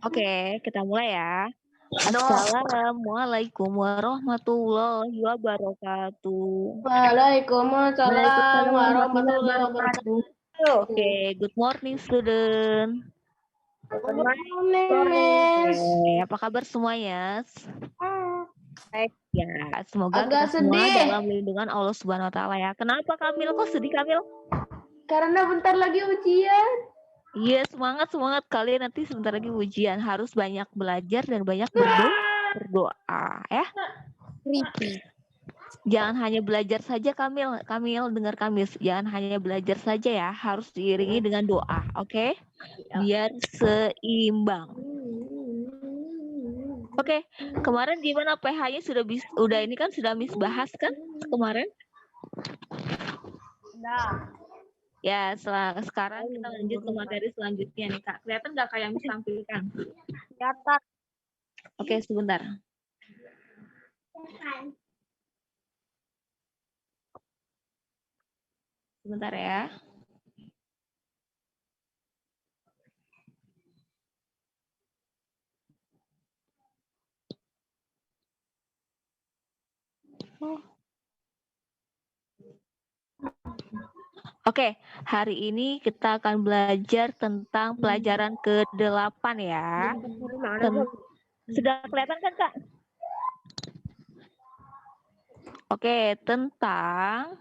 Oke, kita mulai ya. Aduh. Assalamualaikum warahmatullahi wabarakatuh. Waalaikumsalam Waalaikumsalam warahmatullahi warahmatullahi wabarakatuh. wabarakatuh. Oke, good morning student. Good morning, Oke, Miss. apa kabar semuanya? Baik. Ya, semoga kita Agak semua sedih dalam lindungan Allah Subhanahu wa taala ya. Kenapa Kamil? Kok sedih Kamil? karena bentar lagi ujian. Iya, semangat kalian nanti sebentar lagi ujian. Harus banyak belajar dan banyak berdoa ya. Jangan hanya belajar saja Kamil dengar Kamil. Jangan hanya belajar saja ya, harus diiringi dengan doa, oke? Biar seimbang. Oke, kemarin gimana PH-nya udah ini kan sudah Miss bahas kan kemarin? Nah, Ya, sekarang kita lanjut ke materi selanjutnya nih Kak. Kelihatan nggak kayak Miss tampilkan? catat. Oke, sebentar. Sebentar ya. Oke, hari ini kita akan belajar tentang pelajaran ke-8 ya. Sudah kelihatan kan Kak? Oke, tentang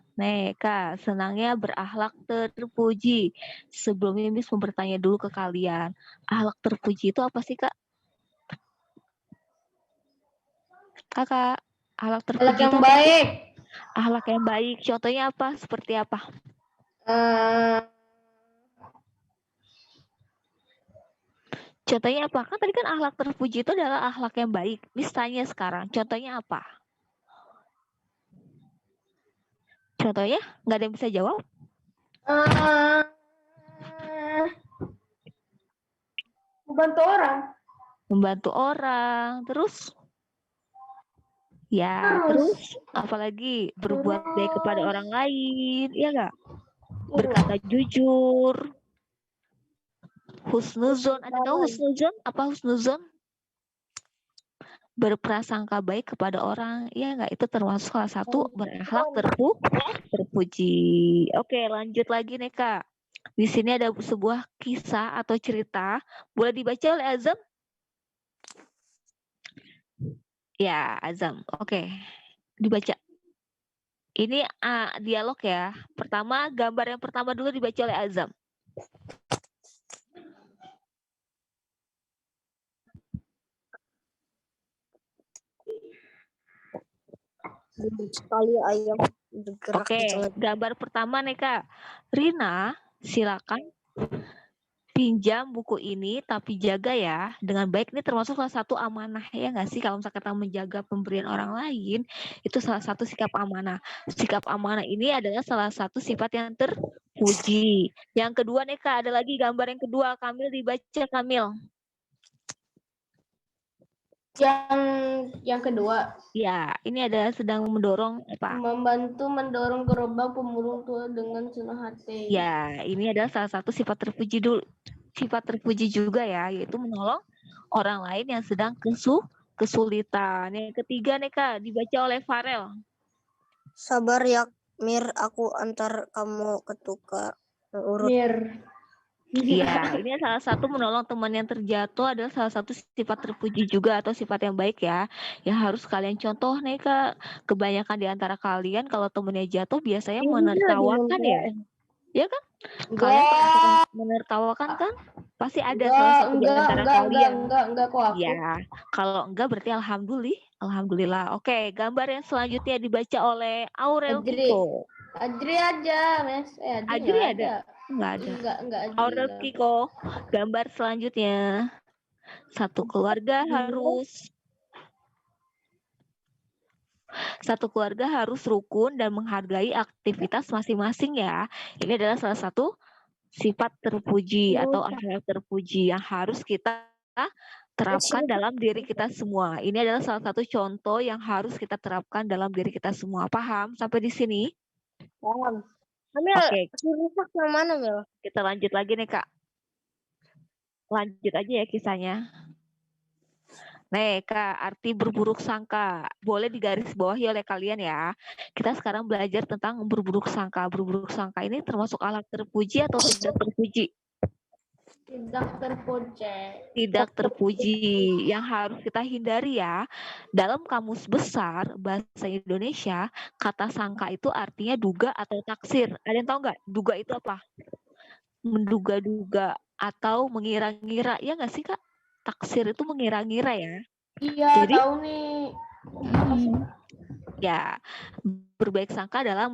Kak, senangnya berakhlak terpuji. Sebelumnya Miss mau bertanya dulu ke kalian. Akhlak terpuji itu apa sih Kak? Kakak, akhlak terpuji Akhlak yang itu apa sih? baik. Akhlak yang baik, contohnya apa? Seperti apa? Contohnya apa? Kan tadi kan akhlak terpuji itu adalah akhlak yang baik. Miss tanya sekarang, contohnya apa? Contohnya, nggak ada yang bisa jawab? Membantu orang. Membantu orang, terus? Ya, terus apalagi berbuat baik kepada orang lain, ya nggak? Berkata jujur, husnuzon. Ada tahu husnuzon? Apa husnuzon? Berprasangka baik kepada orang, ya nggak? Itu termasuk salah satu berakhlak terpuji. Oke, lanjut lagi nih Kak. Di sini ada sebuah kisah atau cerita. Boleh dibaca oleh Azam? Ya, Azam. Oke, dibaca. Ini dialog ya. Pertama, gambar yang pertama dulu dibaca oleh Azam. Sekali ayam bergerak. Oke, gambar pertama nih Kak. Rina, silakan pinjam buku ini, tapi jaga ya dengan baik. Ini termasuk salah satu amanah ya nggak sih? Kalau misalnya kita menjaga pemberian orang lain, itu salah satu sikap amanah. Sikap amanah ini adalah salah satu sifat yang terpuji. Yang kedua nih Kak, ada lagi gambar yang kedua. Kamil dibaca Kamil. Yang kedua. Ya, ini ada sedang mendorong apa? Membantu mendorong gerobak pemulung tua dengan senang hati. Ya, ini adalah salah satu sifat terpuji dulu. Sifat terpuji juga ya, yaitu menolong orang lain yang sedang kesulitan. Yang ketiga nih Kak, dibaca oleh Farel. Sabar ya Mir, aku antar kamu ke tukar urut. Mir. Iya, ini salah satu menolong teman yang terjatuh adalah salah satu sifat terpuji juga atau sifat yang baik ya. Yang harus kalian contoh nih Kak. Kebanyakan di antara kalian kalau temennya jatuh biasanya menertawakan ya. Ya kan? Kalian pernah menertawakan kan? Pasti ada salah satu di antara kalian. Enggak kok aku. Ya, kalau enggak berarti alhamdulillah. Oke, gambar yang selanjutnya dibaca oleh Aurel Kiko. Adri aja, Mas. Adri ada? Enggak ada. Enggak Adri. Aurel Kiko, gambar selanjutnya. Satu keluarga harus rukun dan menghargai aktivitas masing-masing ya. Ini adalah salah satu sifat terpuji atau akhlak terpuji yang harus kita terapkan dalam diri kita semua. Ini adalah salah satu contoh yang harus kita terapkan dalam diri kita semua. Paham sampai di sini? Paham. Amil, Oke. rusak yang mana Mil? Kita lanjut lagi nih Kak. Lanjut aja ya kisahnya. Nih, Kak, arti berburuk sangka. Boleh digaris bawahi oleh kalian ya. Kita sekarang belajar tentang berburuk sangka. Berburuk sangka ini termasuk alat terpuji atau tidak terpuji? Tidak terpuji. Tidak terpuji. Yang harus kita hindari ya. Dalam kamus besar bahasa Indonesia, kata sangka itu artinya duga atau taksir. Ada yang tahu nggak? Duga itu apa? Menduga-duga atau mengira-ngira. Ya nggak sih, Kak? Taksir itu mengira-ngira ya. Iya, Jadi, tahu nih. Apa sih? ya, berbaik sangka adalah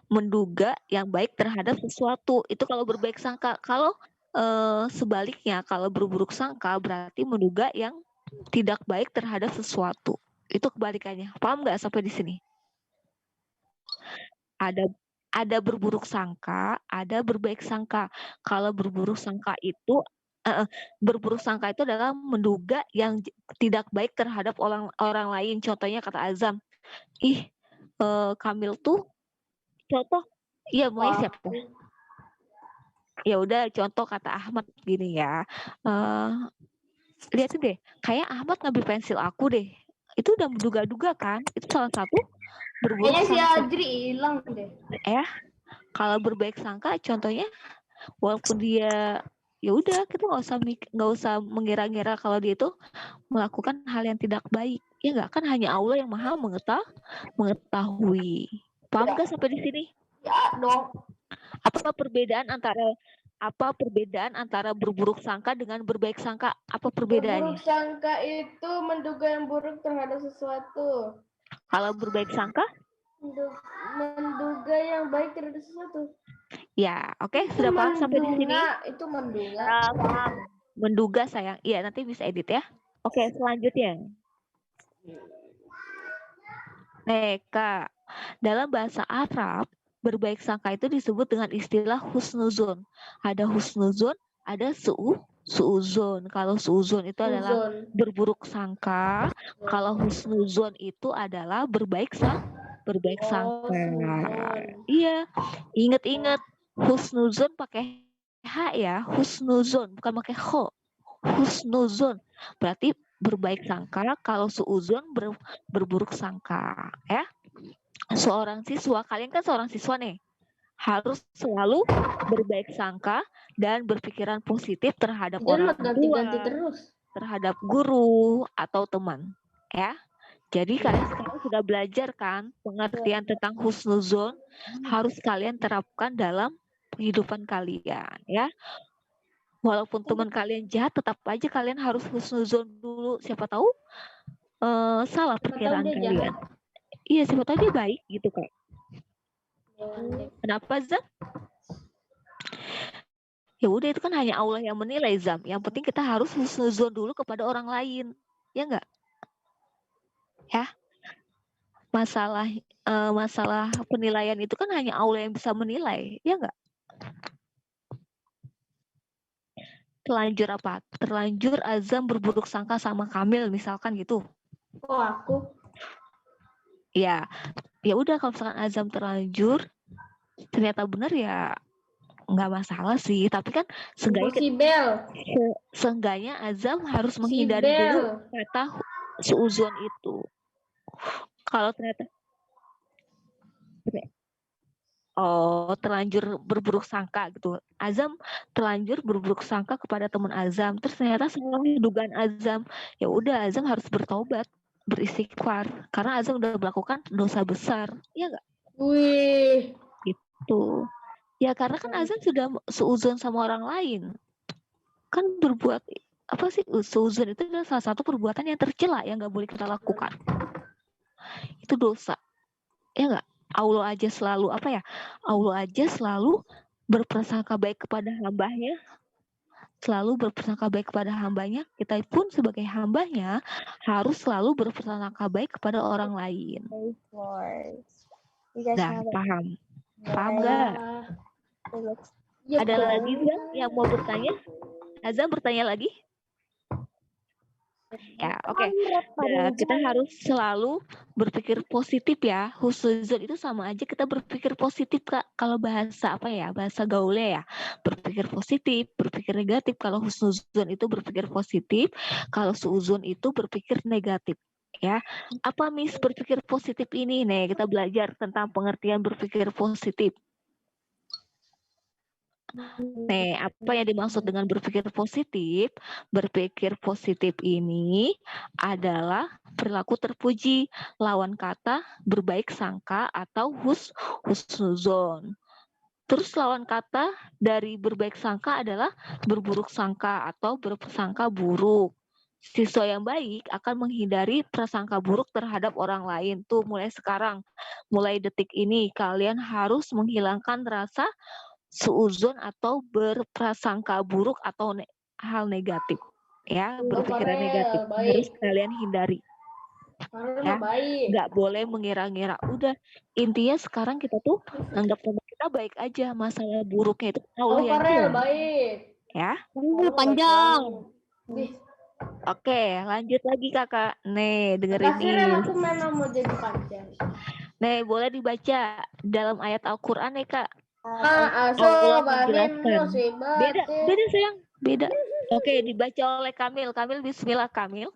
menduga yang baik terhadap sesuatu. Itu kalau berbaik sangka. Kalau sebaliknya, kalau berburuk sangka berarti menduga yang tidak baik terhadap sesuatu. Itu kebalikannya. Paham nggak sampai di sini? Ada berburuk sangka, ada berbaik sangka. Kalau berburuk sangka itu berburuk sangka itu adalah menduga yang tidak baik terhadap orang lain. Contohnya kata Azam, ih Kamil tuh contoh, iya mau Wah, siapa? Ya udah contoh kata Ahmad gini ya. Lihat deh, kayak Ahmad ngambil pensil aku deh. Itu udah menduga-duga kan? Itu salah satu berburuk kayaknya si sangka. Adri hilang deh. Kalau berbaik sangka, contohnya, walaupun dia ya udah kita nggak usah mengira-ngira kalau dia itu melakukan hal yang tidak baik. Ya nggak, kan hanya Allah yang maha mengetahui. Paham nggak sampai di sini? Ya dong. Apa perbedaan antara berburuk sangka dengan berbaik sangka? Apa perbedaannya? Berburuk sangka itu menduga yang buruk terhadap sesuatu. Kalau berbaik sangka? Menduga yang baik terhadap sesuatu. Ya, oke, Itu sudah paham sampai di sini? Itu menduga. Paham. Menduga sayang. Iya, nanti bisa edit ya. Oke, selanjutnya. Kak, dalam bahasa Arab, berbaik sangka itu disebut dengan istilah husnuzon. Ada husnuzon, ada suuzon. Kalau suuzon itu adalah berburuk sangka. Kalau husnuzon itu adalah berbaik sangka. Iya, ingat-ingat husnuzon pakai H ya, husnuzon bukan pakai ho. Husnuzon berarti berbaik sangka. Kalau suuzon berburuk sangka ya. Seorang siswa, kalian kan seorang siswa nih, harus selalu berbaik sangka dan berpikiran positif terhadap orang tua, terhadap guru atau teman ya. Jadi kalian sekarang sudah belajar kan pengertian tentang husnuzon, harus kalian terapkan dalam kehidupan kalian ya. Walaupun teman kalian jahat, tetap aja kalian harus husnuzon dulu. Siapa tahu salah perkiraan kalian. Iya, siapa tahu dia baik gitu Kak. Kenapa Zam? Ya udah, itu kan hanya Allah yang menilai Zam. Yang penting kita harus husnuzon dulu kepada orang lain. Ya enggak? Ya. Masalah penilaian itu kan hanya Allah yang bisa menilai. Ya enggak? Terlanjur apa? Terlanjur Azam berburuk sangka sama Kamil misalkan gitu. Oh, aku? Ya udah, kalau misalkan Azam terlanjur ternyata benar ya nggak masalah sih, tapi kan seenggaknya Azam harus menghindari dulu kata suuzon itu. Kalau ternyata terlanjur berburuk sangka gitu, Azam terlanjur berburuk sangka kepada teman Azam, terus ternyata salah dugaan Azam, ya udah Azam harus bertobat, beristighfar, karena Azam udah melakukan dosa besar, ya nggak? Wih. Gitu. Ya karena kan Azam sudah suuzon sama orang lain. Kan berbuat apa sih, suuzon itu adalah salah satu perbuatan yang tercela yang nggak boleh kita lakukan. Itu dosa. Ya nggak? Allah aja selalu berprasangka baik kepada hambanya. Kita pun sebagai hambanya harus selalu berprasangka baik kepada orang lain. Nah, paham? Paham nggak? Ada lagi yang mau bertanya? Azam bertanya lagi? Ya, oke. Nah, kita harus selalu berpikir positif ya. Husnuzon itu sama aja kita berpikir positif, Kak. Kalau bahasa apa ya? Bahasa gaulnya ya. Berpikir positif, berpikir negatif. Kalau husnuzon itu berpikir positif, kalau suuzon itu berpikir negatif. Ya, apa Miss berpikir positif ini? Nih, kita belajar tentang pengertian berpikir positif. Nih, apa yang dimaksud dengan berpikir positif? Berpikir positif ini adalah perilaku terpuji, lawan kata berbaik sangka atau husnuzon. Terus lawan kata dari berbaik sangka adalah berburuk sangka atau berprasangka buruk. Siswa yang baik akan menghindari prasangka buruk terhadap orang lain. Tuh mulai sekarang, mulai detik ini kalian harus menghilangkan rasa suuzon atau berprasangka buruk atau hal negatif. Ya, berpikiran negatif harus kalian hindari. Ya, nggak boleh mengira-ngira. Udah, intinya sekarang kita tuh anggap teman kita baik aja. Masalah buruknya itu Allah yang tahu. baik. Ya. Panjang. Oke, lanjut lagi kakak. Nih, dengerin Kasih nih. aku mana mau jadi panjang. Nih, boleh dibaca dalam ayat Al-Quran nih kak. Allah menjelaskan. Beda sayang, beda. Oke, dibaca oleh Kamil. Kamil, bismillah Kamil.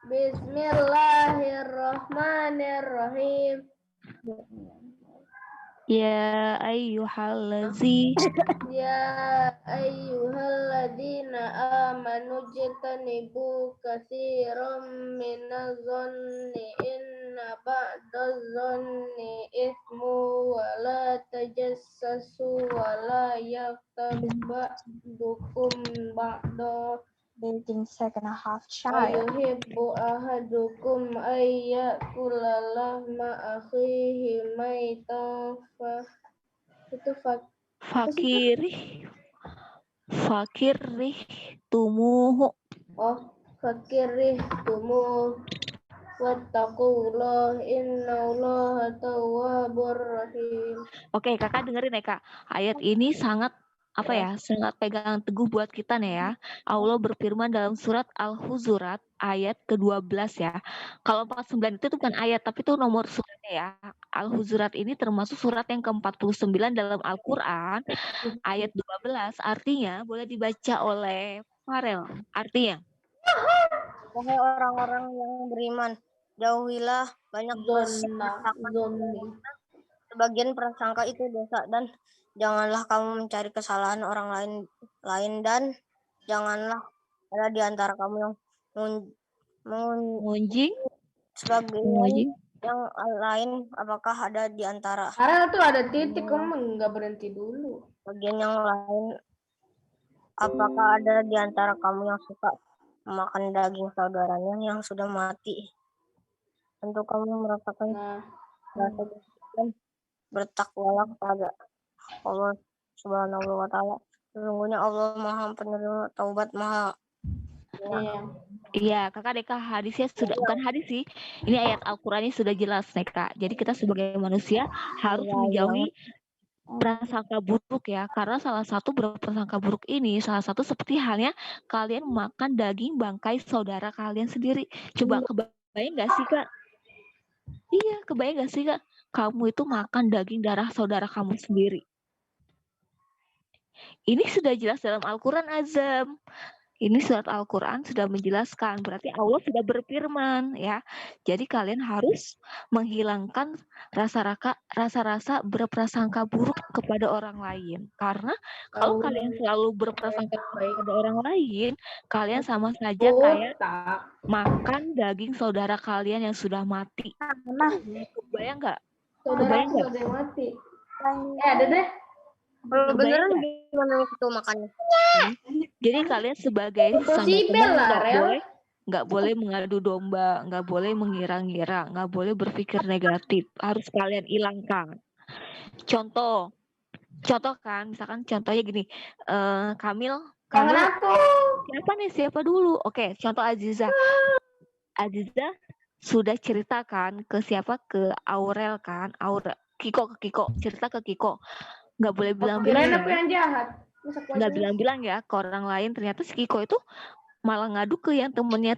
Bismillahirrahmanirrahim. Ya ayyuhallazi Ya ayyuhalladzina amanu jtanibu katsiran minadh-dhanni inna ba'dadh-dhanni itsmu wa la tajassasu wa la yaghtab ba'dukum ba'da Dating second half ayuhibbu ahadukum ayyakula lahma akhihi maitan itu fakirih tumuhu. Fakirih tumuh wattaqullah innallaha tawwabur rahim. Oke, kakak dengerin ya kak. Ayat ini sangat sangat pegang teguh buat kita nih ya. Allah berfirman dalam surat Al-Hujurat ayat ke-12 ya. Kalau 49 itu bukan ayat tapi itu nomor suratnya ya. Al-Hujurat ini termasuk surat yang ke-49 dalam Al-Qur'an ayat 12, artinya boleh dibaca oleh Farel. Artinya, wahai orang-orang yang beriman, jauhilah banyak sebagian prasangka itu dosa, dan janganlah kamu mencari kesalahan orang lain dan janganlah ada di antara kamu yang mengunjing sebagian yang lain. Apakah ada di antara karena tuh ada titik, kamu nggak berhenti dulu. bagian yang lain, apakah ada di antara kamu yang suka memakan daging saudaranya yang sudah mati? Tentu kamu merasakan rasa dan bertakwalah kepada Allah Subhanahu wa Ta'ala. Sesungguhnya Allah Maha Penerima Taubat, Maha. Iya, kakak Deka hadisnya sudah, bukan hadis sih, ini ayat Al-Qurannya sudah jelas nih kak. Jadi kita sebagai manusia harus menjauhi prasangka buruk ya, karena salah satu berprasangka buruk ini, salah satu seperti halnya kalian makan daging bangkai saudara kalian sendiri. Coba kebayang gak sih kak? Iya, kebayang gak sih kak? Kamu itu makan daging darah saudara kamu sendiri. Ini sudah jelas dalam Al-Quran Azam. Ini surat Al-Quran sudah menjelaskan, berarti Allah sudah berfirman ya. Jadi kalian harus menghilangkan rasa-rasa berprasangka buruk kepada orang lain. Karena kalau kalian selalu berprasangka kepada orang lain, kalian sama saja kayak makan daging saudara kalian yang sudah mati. Kebayang nggak? Kebayang nggak? Saudara mati. Ada deh. Kalau beneran gimana itu makannya? Jadi kalian sebagai sang teman nggak boleh mengadu domba, nggak boleh mengira-ngira, nggak boleh berpikir negatif. Harus kalian hilangkan. Contoh kan, misalkan contohnya gini, Kamil, siapa dulu? Oke, contoh Aziza sudah ceritakan ke siapa? Ke Aurel kan, Kiko, cerita ke Kiko. Nggak boleh bilang-bilang ya. Nggak bilang-bilang ya ke orang lain, ternyata si Kiko itu malah ngadu ke yang temennya,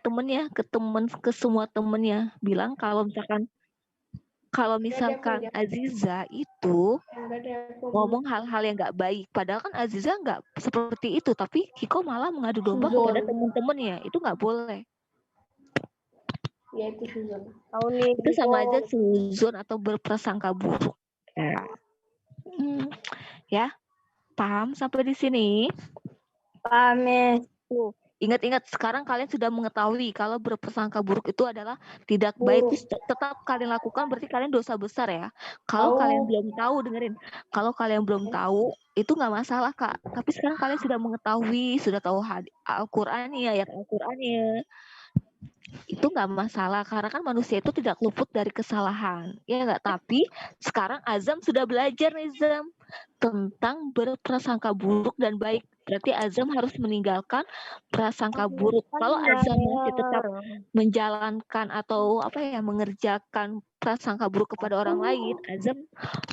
ke semua temennya, bilang kalau misalkan Aziza itu ngomong hal-hal yang nggak baik, padahal kan Aziza nggak seperti itu, tapi Kiko malah mengadu domba kepada teman-temannya, itu nggak boleh. Ya itu suzon. Itu sama aja suzon atau berprasangka buruk. Ya, paham sampai di sini? Paham, Miss. Tuh, ingat-ingat sekarang kalian sudah mengetahui kalau berprasangka buruk itu adalah tidak baik. Tetap kalian lakukan, berarti kalian dosa besar ya. Kalau kalian belum tahu, dengerin. Kalau kalian belum tahu, itu nggak masalah, Kak. Tapi sekarang kalian sudah mengetahui, sudah tahu Al-Qur'annya, ayat Al-Qur'annya. Itu nggak masalah, karena kan manusia itu tidak luput dari kesalahan. Ya nggak? Tapi sekarang Azam sudah belajar nih, Zam, tentang berprasangka buruk dan baik. Berarti Azam harus meninggalkan prasangka buruk. Kalau Azam masih tetap menjalankan atau mengerjakan prasangka buruk kepada orang lain, Azam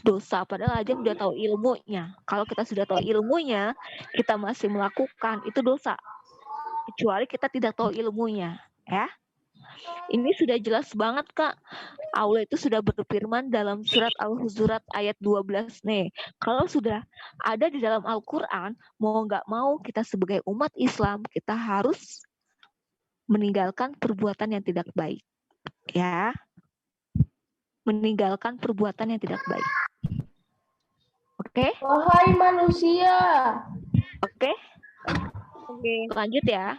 dosa. Padahal Azam sudah tahu ilmunya. Kalau kita sudah tahu ilmunya, kita masih melakukan, itu dosa. Kecuali kita tidak tahu ilmunya, ya. Ini sudah jelas banget, Kak. Allah itu sudah berfirman dalam surat Al-Hujurat ayat 12 nih. Kalau sudah ada di dalam Al-Quran, mau nggak mau kita sebagai umat Islam, kita harus meninggalkan perbuatan yang tidak baik. Ya. Meninggalkan perbuatan yang tidak baik. Oke? Wahai manusia. Oke? Lanjut ya.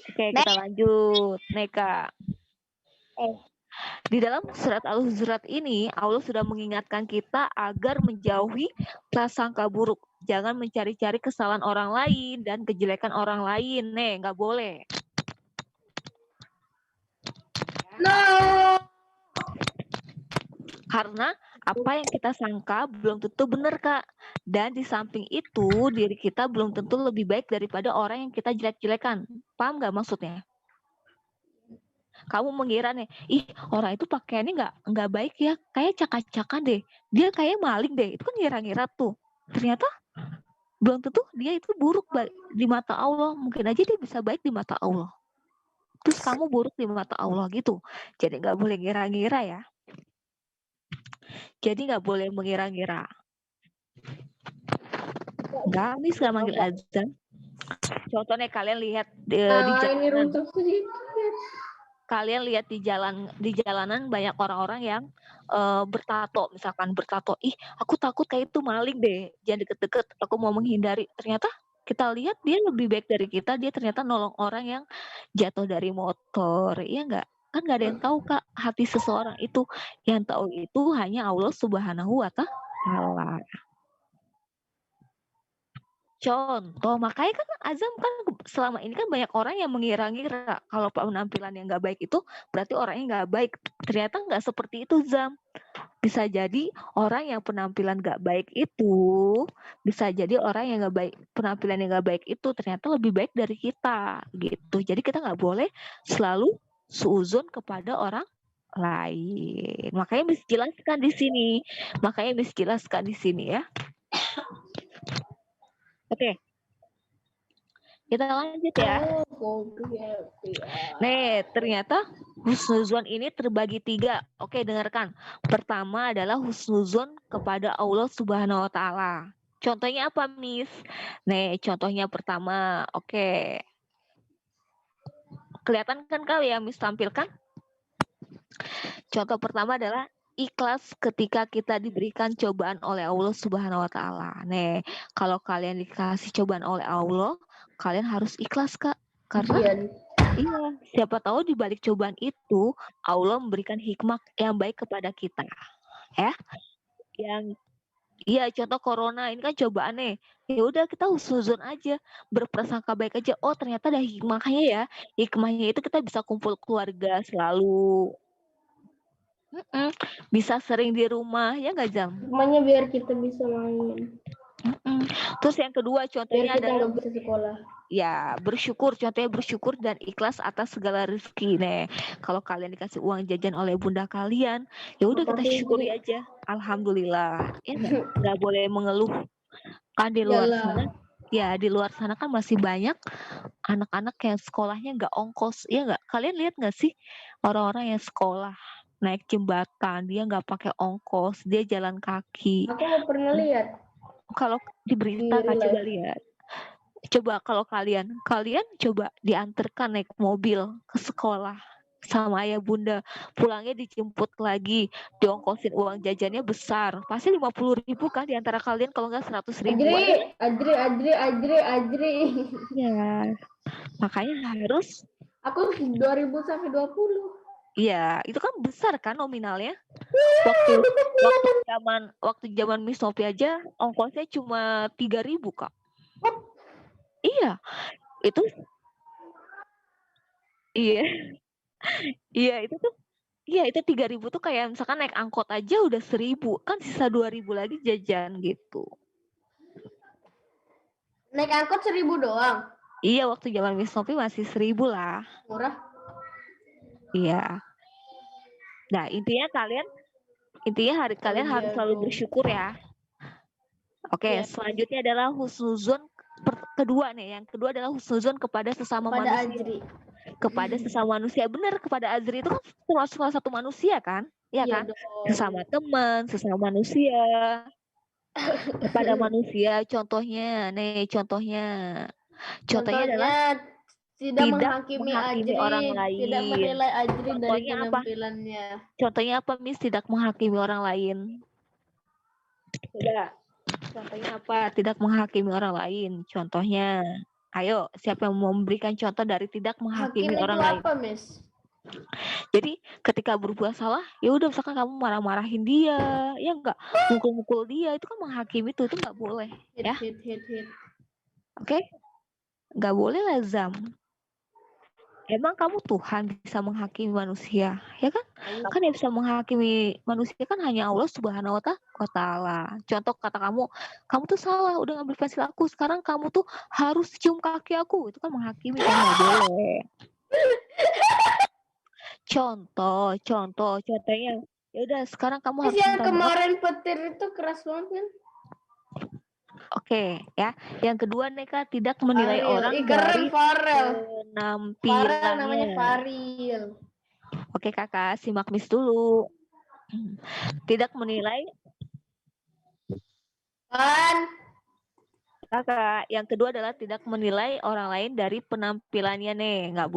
Oke, kita lanjut. Neka. Di dalam surat Al-Hujurat ini, Allah sudah mengingatkan kita agar menjauhi prasangka buruk. Jangan mencari-cari kesalahan orang lain dan kejelekan orang lain. Nggak boleh. No. Karena apa yang kita sangka belum tentu benar, Kak. Dan di samping itu, diri kita belum tentu lebih baik daripada orang yang kita jelek-jelekan. Paham nggak maksudnya? Kamu mengira nih, orang itu pakaiannya nggak baik ya, kayak cakak-cakan deh, dia kayak maling deh, itu kan ngira-ngira tuh. Ternyata belum tentu dia itu buruk di mata Allah, mungkin aja dia bisa baik di mata Allah. Terus kamu buruk di mata Allah gitu. Jadi nggak boleh ngira-ngira ya. Jadi nggak boleh mengira-ngira. Kami sekarang manggil azan. Contohnya kalian lihat di jalanan. Kalian lihat di jalanan banyak orang-orang yang bertato, misalkan bertato. Aku takut kayak itu maling deh. Jangan deket-deket. Aku mau menghindari. Ternyata kita lihat dia lebih baik dari kita. Dia ternyata nolong orang yang jatuh dari motor. Iya nggak? Kan nggak ada yang tahu, Kak, hati seseorang itu. Yang tahu itu hanya Allah Subhanahu wa Ta'ala. Contoh, makanya kan Azam kan selama ini kan banyak orang yang mengira-ngira kalau penampilan yang nggak baik itu berarti orangnya nggak baik. Ternyata nggak seperti itu, Zam. Bisa jadi orang yang penampilan nggak baik itu, bisa jadi orang yang nggak baik, penampilan yang nggak baik itu ternyata lebih baik dari kita, gitu. Jadi kita nggak boleh selalu suuzon kepada orang lain. Makanya Miss jelaskan di sini ya. Oke. Kita lanjut ya. Nih, ternyata husnuzon ini terbagi 3. Oke, dengarkan. Pertama adalah husnuzon kepada Allah Subhanahu wa Ta'ala. Contohnya apa, Miss? Nih, contohnya pertama. Oke. Kelihatan kan kali ya, Miss tampilkan? Contoh pertama adalah ikhlas ketika kita diberikan cobaan oleh Allah Subhanahu wa Ta'ala. Nih, kalau kalian dikasih cobaan oleh Allah, kalian harus ikhlas, Kak. Karena iya, siapa tahu di balik cobaan itu Allah memberikan hikmah yang baik kepada kita. Ya. Contoh corona ini kan cobaan nih. Ya udah kita husnuzon aja, berprasangka baik aja. Oh, ternyata ada hikmahnya ya. Hikmahnya itu kita bisa kumpul keluarga selalu. Bisa sering di rumah, ya nggak, Jam? Hikmahnya biar kita bisa main. Terus yang kedua contohnya adalah bisa sekolah. Ya, contohnya bersyukur dan ikhlas atas segala rezeki. Kalau kalian dikasih uang jajan oleh bunda kalian, ya udah kita syukuri aja. Alhamdulillah. Ya nggak boleh mengeluh. Kan di luar sana Ya, di luar sana kan masih banyak anak-anak yang sekolahnya nggak ongkos, iya nggak? Kalian lihat nggak sih orang-orang yang sekolah naik jembatan, dia nggak pakai ongkos, dia jalan kaki. Aku nggak pernah lihat Kalau di berita di Kak, real coba life. lihat. Coba kalau kalian coba diantarkan naik mobil ke sekolah sama ayah bunda, pulangnya dijemput lagi, diongkosin uang jajannya besar, pasti 50.000 kan di antara kalian, kalau nggak 100.000. Ajri. Ya, makanya harus. Aku 2000 sampai 20. Iya, itu kan besar kan nominalnya. Waktu zaman Miss Novi aja ongkosnya cuma 3.000 Kak. Iya, itu iya. Iya, itu tuh iya, itu 3.000 tuh kayak misalkan naik angkot aja udah 1.000, kan sisa 2.000 lagi jajan gitu. Naik angkot 1.000 doang. Iya, waktu zaman Miss Novi masih 1.000 lah. Murah. Iya. Nah, intinya kalian harus selalu bersyukur ya. Oke, Iya. selanjutnya adalah husnuzon kedua nih. Yang kedua adalah husnuzon kepada sesama Kepada manusia. Ajri. Kepada sesama manusia. Benar, kepada Azri itu kan termasuk salah satu manusia kan? Iya kan? dong. Sesama teman, sesama manusia. Kepada manusia, contohnya adalah tidak menghakimi Ajri, orang lain. tidak menilai Ajri dari Contohnya apa? penampilannya. Contohnya apa, Miss? Tidak menghakimi orang lain. Coba. Contohnya apa? Tidak menghakimi orang lain. Contohnya, ayo, siapa yang memberikan contoh dari tidak menghakimi Hakim orang itu lain? apa, Miss? Jadi ketika berbuat salah, ya udah misalkan kamu marah-marahin dia, ya enggak, mukul-mukul dia, itu kan menghakimi, itu nggak boleh, ya. Hit. Oke? Nggak boleh lazam. Emang kamu Tuhan bisa menghakimi manusia, ya kan? Kan yang bisa menghakimi manusia kan hanya Allah Subhanahu wa Ta'ala. Contoh kata kamu tuh salah, udah ngambil pensil aku, sekarang kamu tuh harus cium kaki aku, itu kan menghakimi, kan nggak boleh. Contohnya, ya udah sekarang kamu harus Yang minta maaf. kemarin petir itu keras banget kan? Oke, ya. Yang kedua nih Kak, tidak menilai orang dari penampilannya. Namanya Faril. Oke Kakak, simak Miss dulu. Tidak menilai. Kakak, yang kedua adalah tidak menilai orang lain dari penampilannya nih, nggak boleh.